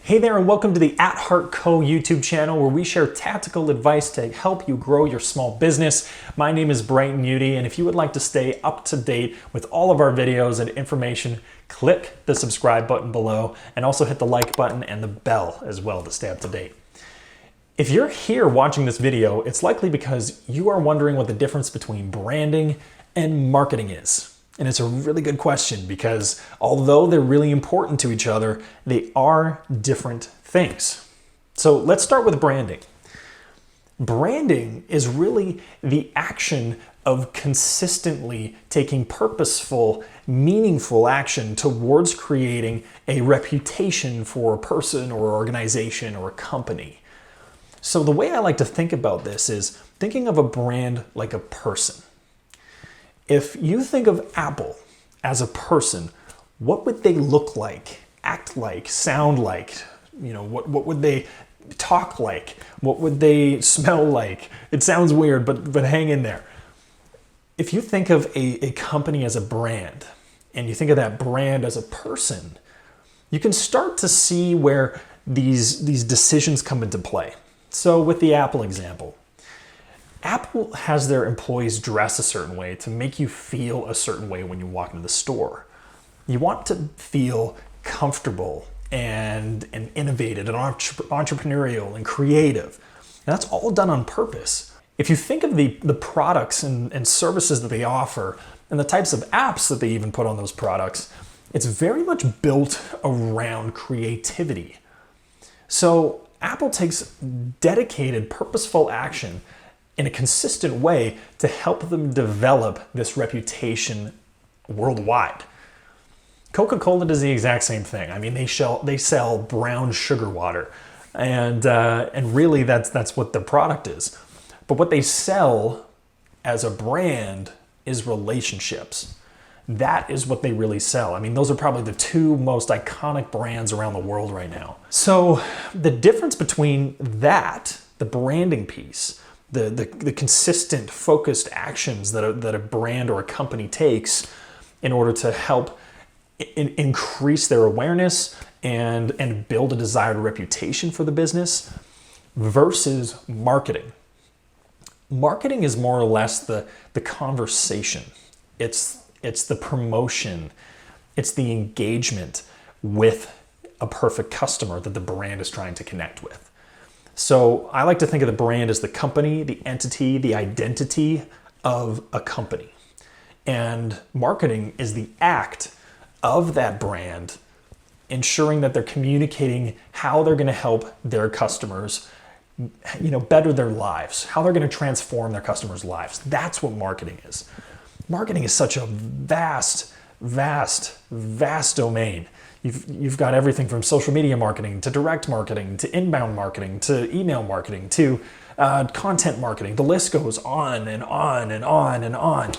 Hey there, and welcome to the At Heart Co YouTube channel, where we share tactical advice to help you grow your small business. My name is Brighton Udy, and if you would like to stay up to date with all of our videos and information, click the subscribe button below and also hit the like button and the bell as well to stay up to date. If you're here watching this video, it's likely because you are wondering what the difference between branding and marketing is. And it's a really good question because although they're really important to each other, they are different things. So let's start with branding. Branding is really the action of consistently taking purposeful, meaningful action towards creating a reputation for a person or organization or a company. So the way I like to think about this is thinking of a brand like a person. If you think of Apple as a person, what would they look like, act like, sound like? What would they talk like? What would they smell like? It sounds weird, but hang in there. If you think of a company as a brand, and you think of that brand as a person, you can start to see where these decisions come into play. So with the Apple example, Apple has their employees dress a certain way to make you feel a certain way when you walk into the store. You want to feel comfortable and innovative and entrepreneurial and creative. And that's all done on purpose. If you think of the products and services that they offer and the types of apps that they even put on those products, it's very much built around creativity. So Apple takes dedicated, purposeful action in a consistent way to help them develop this reputation worldwide. CocaCola does the exact same thing. I mean, they sell brown sugar water, and really that's what their product is. But what they sell as a brand is relationships. That is what they really sell. I mean, those are probably the two most iconic brands around the world right now. So the difference between that, the branding piece, the consistent, focused actions that a brand or a company takes in order to help increase their awareness and build a desired reputation for the business versus marketing. Marketing is more or less the conversation. It's the promotion. It's the engagement with a perfect customer that the brand is trying to connect with. So I like to think of the brand as the company, the entity, the identity of a company. And marketing is the act of that brand, ensuring that they're communicating how they're going to help their customers, better their lives, how they're going to transform their customers' lives. That's what marketing is. Marketing is such a vast domain. You've got everything from social media marketing to direct marketing to inbound marketing to email marketing to content marketing. The list goes on and on and on and on.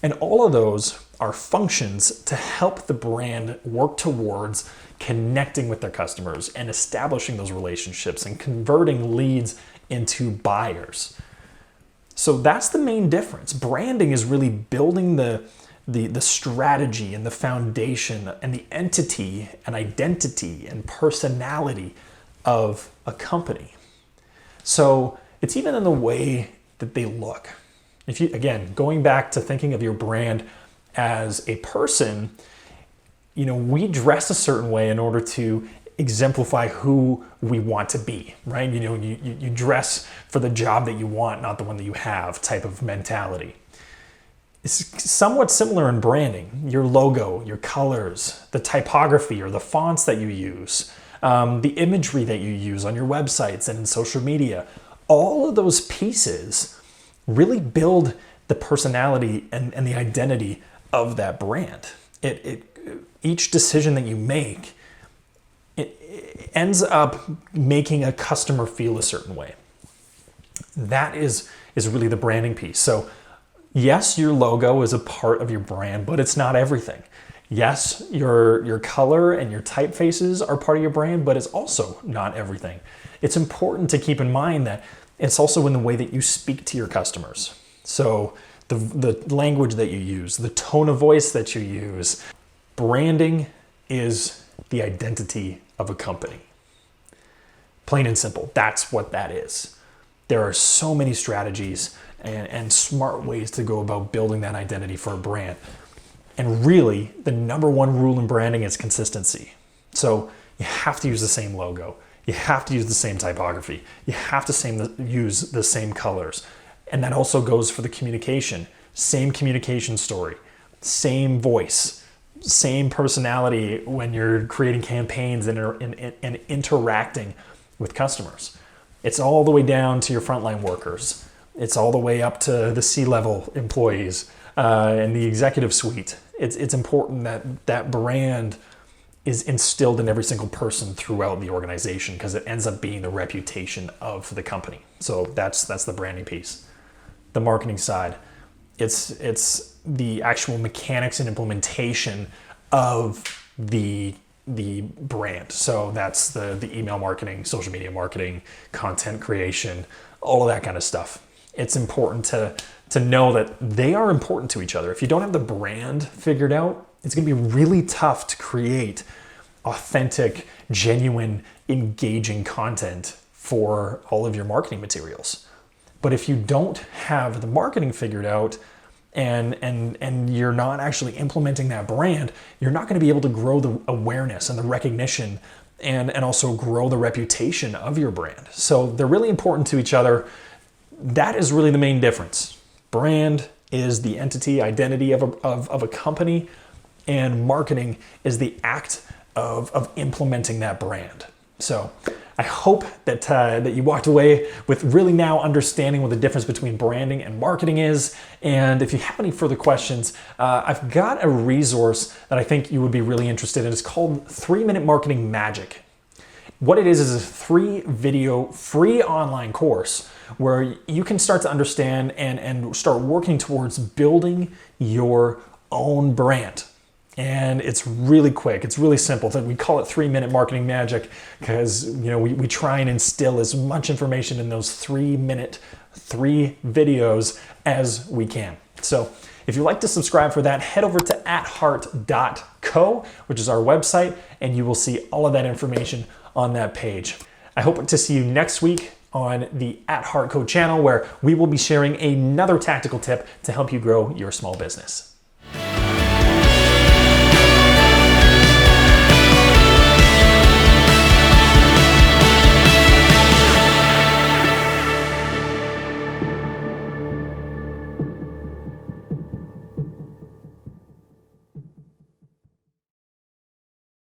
And all of those are functions to help the brand work towards connecting with their customers and establishing those relationships and converting leads into buyers. So that's the main difference. Branding is really building the strategy and the foundation and the entity and identity and personality of a company. So it's even in the way that they look. If you, again, going back to thinking of your brand as a person, we dress a certain way in order to exemplify who we want to be, right? You dress for the job that you want, not the one that you have type of mentality. It's somewhat similar in branding. Your logo, your colors, the typography or the fonts that you use, the imagery that you use on your websites and in social media, all of those pieces really build the personality and the identity of that brand. Each decision that you make, it ends up making a customer feel a certain way. That is really the branding piece. So yes, your logo is a part of your brand, but it's not everything. Yes, your color and your typefaces are part of your brand, but it's also not everything. It's important to keep in mind that it's also in the way that you speak to your customers. So the language that you use, the tone of voice that you use. Branding is the identity of a company. Plain and simple. That's what that is. There are so many strategies and smart ways to go about building that identity for a brand. And really, the number one rule in branding is consistency. So you have to use the same logo. You have to use the same typography. You have to use the same colors. And that also goes for the communication. Same communication story, same voice, same personality when you're creating campaigns and interacting with customers. It's all the way down to your frontline workers. It's all the way up to the C-level employees and the executive suite. It's important that that brand is instilled in every single person throughout the organization, because it ends up being the reputation of the company. So that's the branding piece. The marketing side, it's the actual mechanics and implementation of the brand. So that's the email marketing, social media marketing, content creation, all of that kind of stuff. It's important to know that they are important to each other. If you don't have the brand figured out, it's going to be really tough to create authentic, genuine, engaging content for all of your marketing materials. But if you don't have the marketing figured out and you're not actually implementing that brand, you're not going to be able to grow the awareness and the recognition and also grow the reputation of your brand. So they're really important to each other. That is really the main difference. Brand is the entity, identity of a company, and marketing is the act of implementing that brand. So I hope that you walked away with really now understanding what the difference between branding and marketing is. And if you have any further questions, I've got a resource that I think you would be really interested in. It's called 3-Minute Marketing Magic. What it is a 3-video free online course where you can start to understand and start working towards building your own brand. And it's really quick. It's really simple. We call it 3-Minute Marketing Magic because we try and instill as much information in those 3-minute, 3 videos as we can. So if you'd like to subscribe for that, head over to atheart.co, which is our website, and you will see all of that information on that page. I hope to see you next week on the At Heart Co channel, where we will be sharing another tactical tip to help you grow your small business.